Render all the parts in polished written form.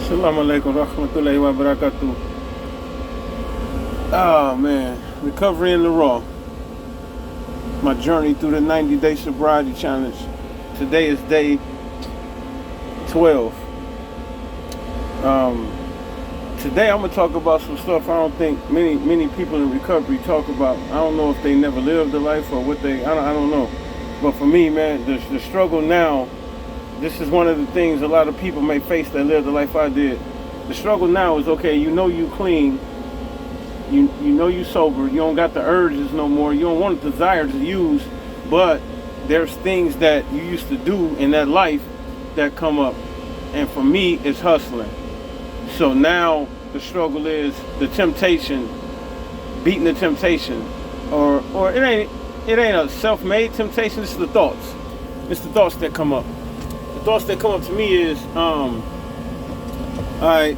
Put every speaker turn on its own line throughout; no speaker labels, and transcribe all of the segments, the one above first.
Assalamu alaikum rahmatullahi wa barakatuh. Oh man, recovery in the raw. My journey through the 90-day sobriety challenge. Today is day 12. Today I'm gonna talk about some stuff I don't think many people in recovery talk about. I don't know if they never lived the life or what I don't know. But for me, man, the struggle now. This is one of the things a lot of people may face that live the life I did. The struggle now is, okay, you know you clean, you know you sober, you don't got the urges no more, you don't want the desire to use, but there's things that you used to do in that life that come up. And for me, it's hustling. So now the struggle is the temptation, beating the temptation, or it ain't a self-made temptation, it's the thoughts. It's the thoughts that come up. The thoughts that come up to me is, alright,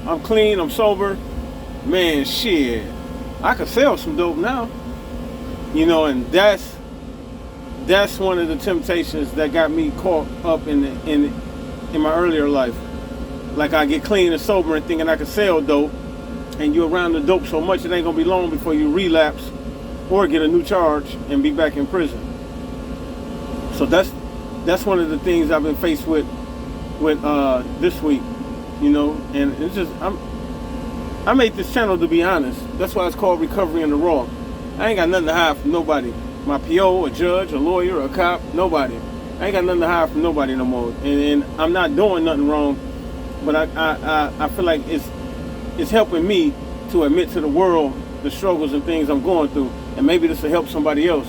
I'm clean, I'm sober, man, shit, I could sell some dope now, and that's one of the temptations that got me caught up in my earlier life. Like I get clean and sober and thinking I could sell dope, and you're around the dope so much it ain't gonna be long before you relapse or get a new charge and be back in prison. So that's one of the things I've been faced with this week, and it's just I made this channel to be honest. That's why it's called Recovery in the Raw. I ain't got nothing to hide from nobody. My PO, a judge, a lawyer, a cop, nobody. I ain't got nothing to hide from nobody no more. And I'm not doing nothing wrong, but I feel like it's helping me to admit to the world the struggles and things I'm going through, and maybe this will help somebody else.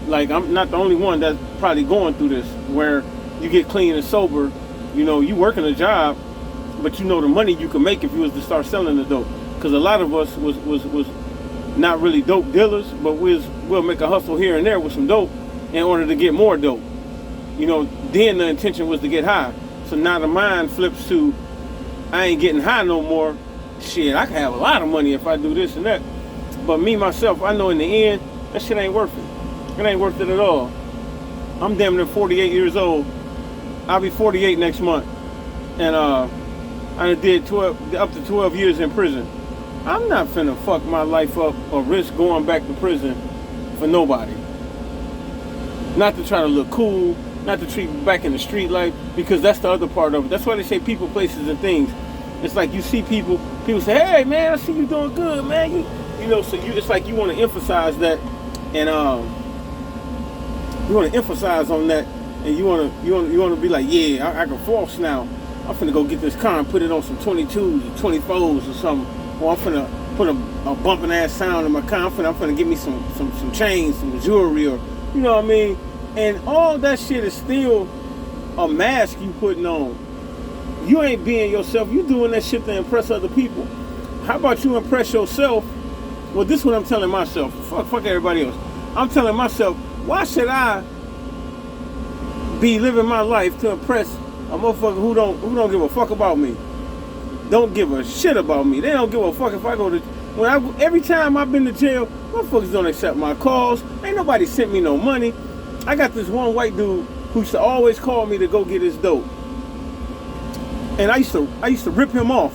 Like, I'm not the only one that's probably going through this, where you get clean and sober, you working a job, but the money you can make if you was to start selling the dope. Because a lot of us was not really dope dealers, but we'll make a hustle here and there with some dope in order to get more dope. Then the intention was to get high. So now the mind flips to, I ain't getting high no more. Shit, I can have a lot of money if I do this and that. But me, myself, I know in the end, that shit ain't worth it. It ain't worth it at all. I'm damn near 48 years old. I'll be 48 next month. And I did up to 12 years in prison. I'm not finna fuck my life up or risk going back to prison for nobody. Not to try to look cool, not to treat back in the street life, because that's the other part of it. That's why they say people, places, and things. It's like you see people say, hey man, I see you doing good, man. It's like you want to emphasize that, and you want to emphasize on that, and you want to be like, yeah, I can floss now. I'm finna go get this car and put it on some 22s or 24s or something. Or I'm finna put a bumping ass sound in my car. I'm finna get me some chains, some jewelry, or you know what I mean. And all that shit is still a mask you putting on. You ain't being yourself. You doing that shit to impress other people. How about you impress yourself? Well, this is what I'm telling myself. Fuck everybody else. I'm telling myself, why should I be living my life to impress a motherfucker who don't give a fuck about me? Don't give a shit about me. They don't give a fuck if I go to every time I've been to jail, motherfuckers don't accept my calls. Ain't nobody sent me no money. I got this one white dude who used to always call me to go get his dope. And I used to rip him off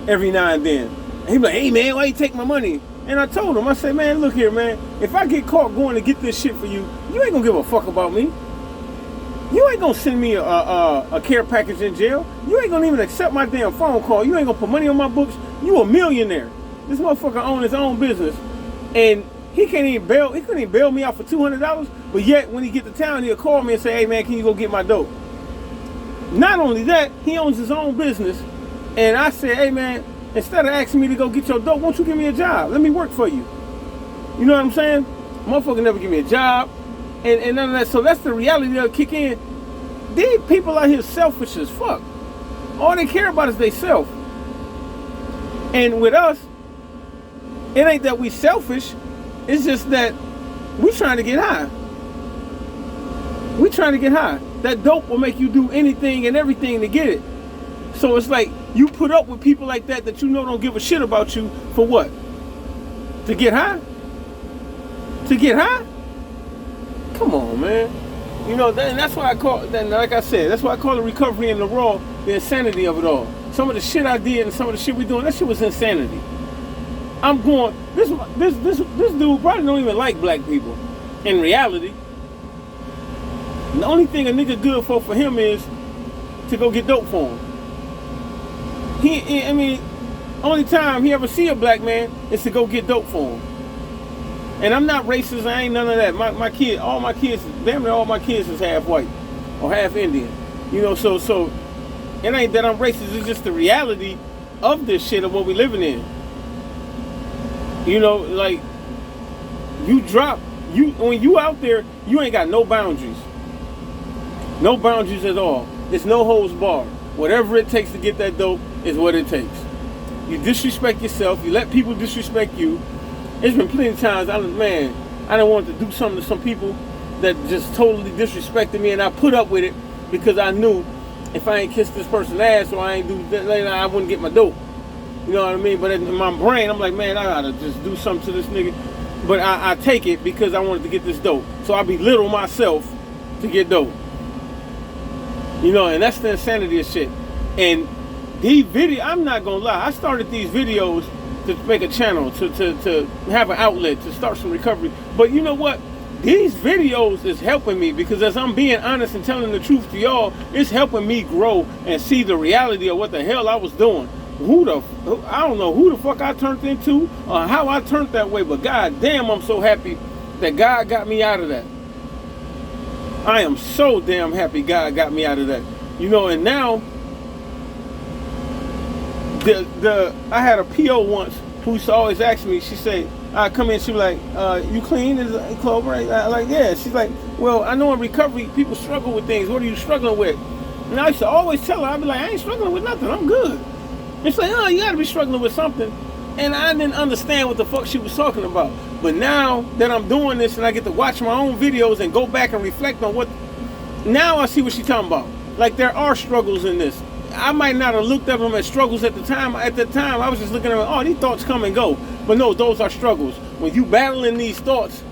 every now and then. And he'd be like, hey man, why you take my money? And I told him, I said, man, look here, man. If I get caught going to get this shit for you, you ain't gonna give a fuck about me. You ain't gonna send me a care package in jail. You ain't gonna even accept my damn phone call. You ain't gonna put money on my books. You a millionaire. This motherfucker own his own business. And he couldn't even bail me out for $200, but yet when he get to town, he'll call me and say, hey man, can you go get my dope? Not only that, he owns his own business. And I said, hey man, instead of asking me to go get your dope, won't you give me a job? Let me work for you. You know what I'm saying? Motherfucker never give me a job. And none of that. So that's the reality that'll kick in. These people out here selfish as fuck. All they care about is they self. And with us, it ain't that we selfish. It's just that we trying to get high. We trying to get high. That dope will make you do anything and everything to get it. So it's like you put up with people like that don't give a shit about you for what? To get high? To get high? Come on, man. And that's why I call that. Like I said, that's why I call it recovery in the raw, the insanity of it all. some of the shit I did and some of the shit we doing, that shit was insanity. I'm going, this dude probably don't even like black people. In reality, the only thing a nigga good for him is to go get dope for him. I mean, only time he ever see a black man is to go get dope for him. And I'm not racist, I ain't none of that. My kids, damn near all my kids is half white or half Indian. You know, so it ain't that I'm racist, it's just the reality of this shit of what we living in. You know, like, when you out there, you ain't got no boundaries. No boundaries at all. There's no holds barred. Whatever it takes to get that dope is what it takes. You disrespect yourself, you let people disrespect you. There's been plenty of times, I don't want to do something to some people that just totally disrespected me, and I put up with it because I knew if I ain't kissed this person's ass or I ain't do that, I wouldn't get my dope. You know what I mean? But in my brain, I'm like, man, I gotta just do something to this nigga. But I take it because I wanted to get this dope. So I belittle myself to get dope. You know, and that's the insanity of shit. And these videos, I'm not gonna lie, I started these videos to make a channel, to have an outlet, to start some recovery. But you know what? These videos is helping me because as I'm being honest and telling the truth to y'all, it's helping me grow and see the reality of what the hell I was doing. I don't know who the fuck I turned into or how I turned that way, but god damn, I'm so happy that God got me out of that. I am so damn happy God got me out of that. You know, and now I had a PO once who used to always ask me, she said, I come in, she was like, you clean? Is it clothes right? I'm like, yeah. She's like, well, I know in recovery people struggle with things. What are you struggling with? And I used to always tell her, I'd be like, I ain't struggling with nothing, I'm good. It's like, oh, you gotta be struggling with something. And I didn't understand what the fuck she was talking about. But now that I'm doing this and I get to watch my own videos and go back and reflect on now I see what she's talking about. Like, there are struggles in this. I might not have looked at them as struggles at the time. At the time, I was just looking at them, oh, these thoughts come and go. But no, those are struggles. When you battling these thoughts,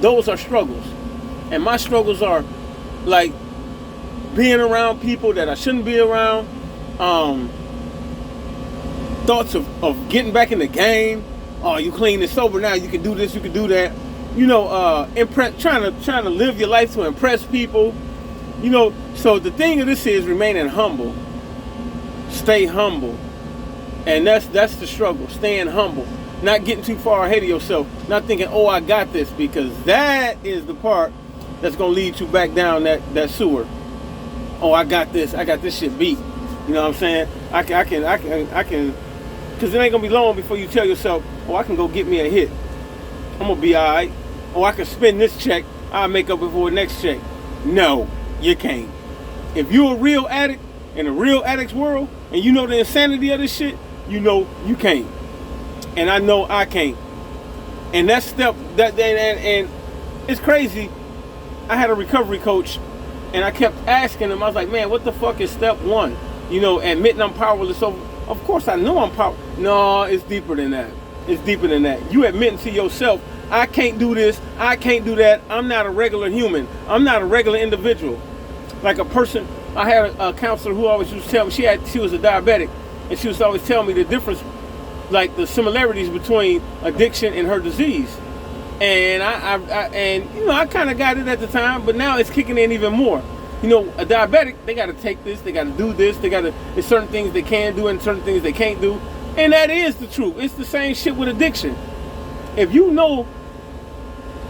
those are struggles. And my struggles are like being around people that I shouldn't be around, thoughts of getting back in the game. Oh, you clean and sober now, you can do this, you can do that. You know, trying to live your life to impress people. You know, so the thing of this is remaining humble. Stay humble. And that's the struggle, staying humble. Not getting too far ahead of yourself. Not thinking, oh, I got this, because that is the part that's gonna lead you back down that sewer. Oh, I got this shit beat. You know what I'm saying? I can, because it ain't gonna be long before you tell yourself, oh, I can go get me a hit. I'm gonna be all right. Oh, I can spend this check, I'll make up before the next check. No, you can't. If you're a real addict in a real addict's world, and you know the insanity of this shit, you know you can't. And I know I can't. And and it's crazy. I had a recovery coach, and I kept asking him, I was like, man, what the fuck is step one? You know, admitting I'm powerless. So, of course I know I'm powerless. No, it's deeper than that. It's deeper than that. You admitting to yourself, I can't do this, I can't do that. I'm not a regular human. I'm not a regular individual. Like a person, I had a counselor who always used to tell me, she was a diabetic, and she was always telling me the difference, like the similarities between addiction and her disease. And I kind of got it at the time, but now it's kicking in even more. You know, a diabetic, they got to take this, they got to do this, there's certain things they can do and certain things they can't do. And that is the truth. It's the same shit with addiction. If you know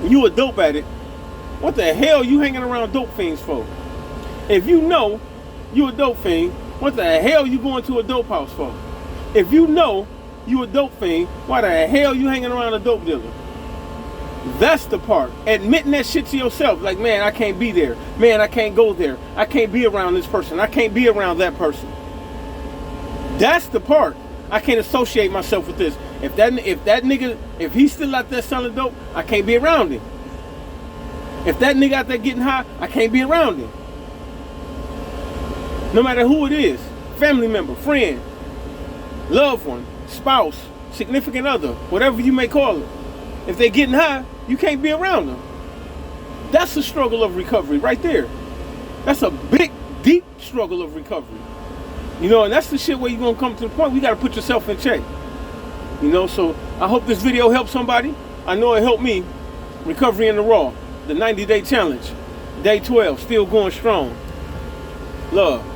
you a dope addict, what the hell you hanging around dope fiends for? If you know you a dope fiend, what the hell you going to a dope house for? If you know you a dope fiend, why the hell you hanging around a dope dealer? That's the part. Admitting that shit to yourself. Like, man, I can't be there. Man, I can't go there. I can't be around this person. I can't be around that person. That's the part. I can't associate myself with this. If that nigga, if he's still out there selling dope, I can't be around him. If that nigga out there getting high, I can't be around him. No matter who it is. Family member, friend, loved one, spouse, significant other, whatever you may call it. If they getting high, you can't be around them. That's a struggle of recovery right there. That's a big, deep struggle of recovery. You know, and that's the shit where you're gonna come to the point where you gotta put yourself in check. You know, so I hope this video helps somebody. I know it helped me. Recovery in the Raw, the 90-day challenge, day 12, still going strong. Love.